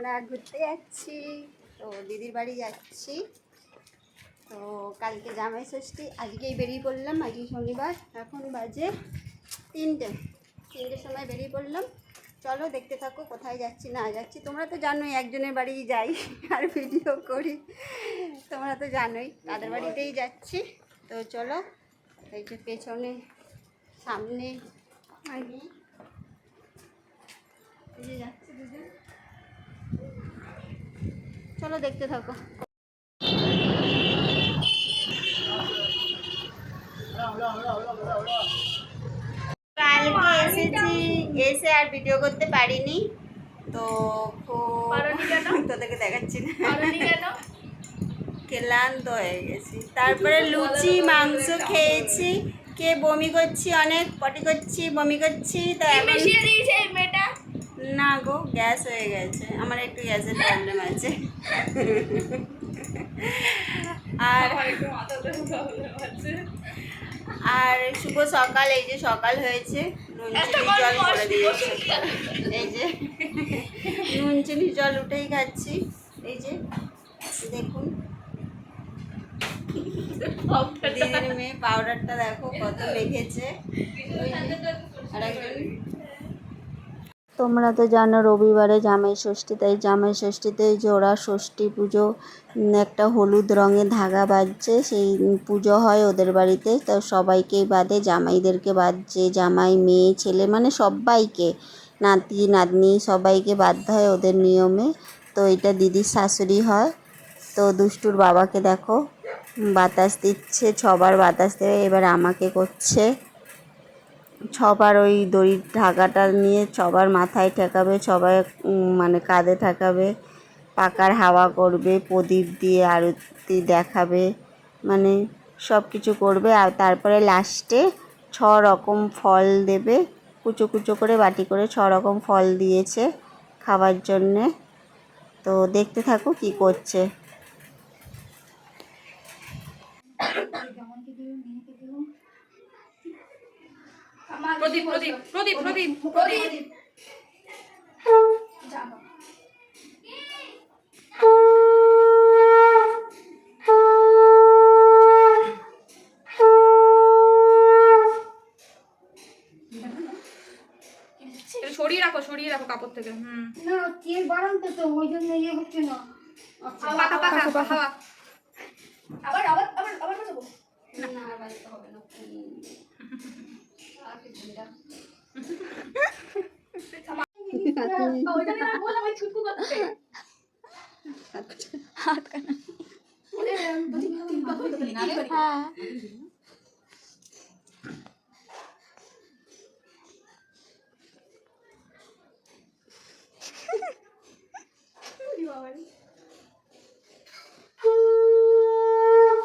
আমরা ঘুরতে যাচ্ছি, তো দিদির বাড়ি যাচ্ছি। তো কালকে জামাই ষষ্ঠী, আজকেই বেরিয়ে পড়লাম। আজকে শনিবার, এখন বাজে 3টের সময় বেরিয়ে পড়লাম। চলো দেখতে থাকো কোথায় যাচ্ছি না যাচ্ছি। তোমরা তো জানোই একজনের বাড়ি যাই আর ভিডিও করি, তোমরা তো জানোই তাদের বাড়িতেই যাচ্ছি। তো চলো, এই যে পেছনে সামনে আমি এই যে যাচ্ছি দুজন, চলো দেখতে থাকো। কালকে এসেছি, এসে আর ভিডিও করতে পারিনি, তো তোদেরকে দেখাচ্ছি না, ক্লান্ত হয়ে গেছি। তারপরে লুচি মাংস খেয়েছি, কে বমি করছি, অনেক পটি করছি, বমি করছি। তো এখন না গো, গ্যাস হয়ে গেছে আমার, একটু গ্যাসের প্রবলেম আছে। আর শুভ সকাল, এই যে সকাল হয়েছে, নুন চিনি জল করে দিয়েছে, এই যে নুন চিনি জল উঠেই খাচ্ছি। এই যে দেখুন দিদির মেয়ে পাউডারটা দেখো কত মেখেছে। আর একজন, তোমরা তো জানো রবিবারে জামাই ষষ্ঠী, তাই জামাই ষষ্ঠীতে যে ওরা ষষ্ঠী পুজো, একটা হলুদ রঙের ধাগা বাঁধছে, সেই পুজো হয় ওদের বাড়িতে। তো সবাইকেই বাঁধে, জামাইদেরকে বাঁধছে, জামাই মেয়ে ছেলে মানে সবাইকে, নাতি নাতনি সবাইকে বাঁধতে হয় ওদের নিয়মে। তো এটা দিদির শাশুড়ি হয়। তো দুষ্টুর বাবাকে দেখো বাতাস দিচ্ছে, 6বার বাতাস দেবে, এবার আমাকে করছে। 6বার ওই দড়ির ধাগাটা নিয়ে 6বার মাথায় ঠেকাবে, 6বার মানে কাঁধে ঠেকাবে, পাকার হাওয়া করবে, প্রদীপ দিয়ে আরতি দেখাবে, মানে সব কিছু করবে। আর তারপরে লাস্টে 6 রকম ফল দেবে, কুচো কুচো করে বাটি করে 6 রকম ফল দিয়েছে খাওয়ার জন্যে। তো দেখতে থাকো কি করছে। প্রদীপ প্রদীপ প্রদীপ প্রদীপ প্রদীপ সরিয়ে রাখো কাপড় থেকে। না তেল বাড়ান্ত তো ওই জন্য ইয়ে হচ্ছে না। পাকা পাকা হাওয়া। আবার আবার আবার আবার বাজাবো না আর বাজতে হবে না। আর কিছু না, ওইটা না বললাম আমি ছুটকু করতে হাত কানা ওরে দুই তিন পাতা তো না রে। হ্যাঁ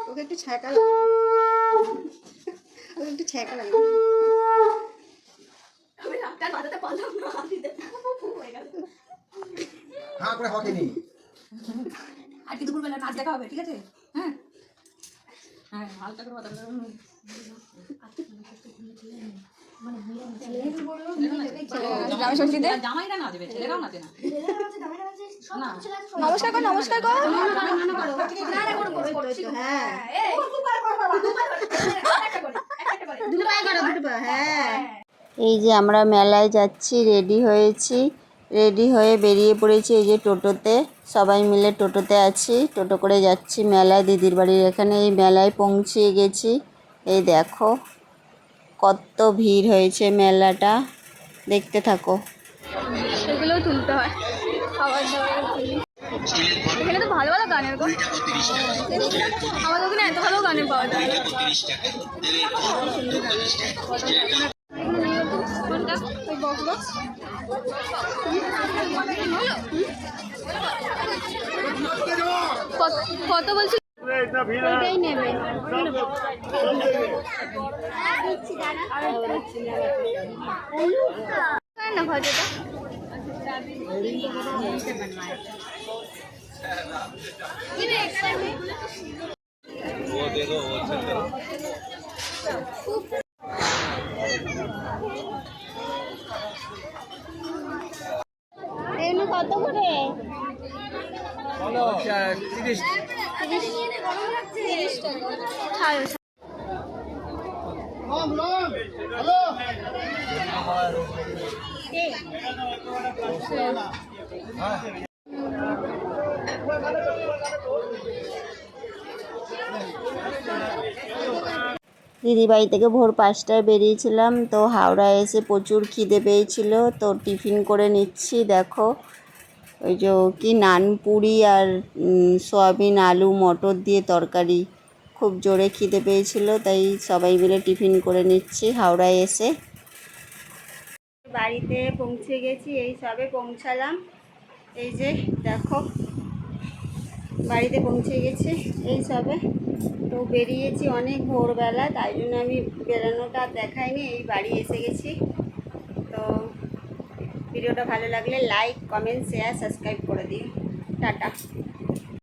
ওকে একটু ছ্যাঁকা লাগবে, ওকে একটু ছ্যাঁকা লাগবে। আমি রাতটা বাজাতে পারলাম না, হাতি দে হয়ে গেল। হ্যাঁ করে হয়নি। আর কি দুপুরবেলা নাচ দেখা হবে, ঠিক আছে? হ্যাঁ হ্যাঁ হালকা করে বাজাতে হবে। জামাই ষষ্ঠীতে জামাইরা নাচবে, ছেলেরাও নাচে না। নমস্কার কর, নমস্কার কর। হ্যাঁ এই যে আমরা মেলায় যাচ্ছি, রেডি হয়েছি, রেডি হয়ে বেরিয়ে পড়েছি। এই যে টোটোতে সবাই মিলে টোটোতে আছি, টোটো করে যাচ্ছি মেলায় দিদির বাড়ির এখানে। এই মেলায় পৌঁছিয়ে গেছি, এই দেখো কত ভিড় হয়েছে, মেলাটা দেখতে থাকো। সেগুলোও তুলতে হয়, খাবার দাবার এখানে তো ভালো ভালো গানের গো, আমাদের ওখানে এত ভালো গানের পাওয়া যায় না। ওই বক্স বক্স কত বলছি, ওইটাই নেবে না ঘরটা। वो दे दो, वो चल दो। কত করে? 30 30 টাকা ছাড়ো দিদিবাড়ি থেকে ভোর 5টায় বেরিয়েছিলাম, তো হাওড়ায় এসে প্রচুর খিদে পেয়েছিল, তো টিফিন করে নিচ্ছি। দেখো ওই যে কি নানপুরি আর সয়াবিন আলু মটর দিয়ে তরকারি, খুব জোরে খিদে পেয়েছিল, তাই সবাই মিলে টিফিন করে নিচ্ছি হাওড়ায় এসে। বাড়িতে পৌঁছে গেছি, এই সবে পৌঁছালাম। এই যে দেখো বাড়িতে পৌঁছে গেছি এই সবে। তো বেরিয়েছি অনেক ভোরবেলা, তাই জন্য আমি বেরোনোটা দেখাইনি, এই বাড়ি এসে গেছি। তো ভিডিওটা ভালো লাগলে লাইক, কমেন্ট, শেয়ার, সাবস্ক্রাইব করে দিও। টাটা।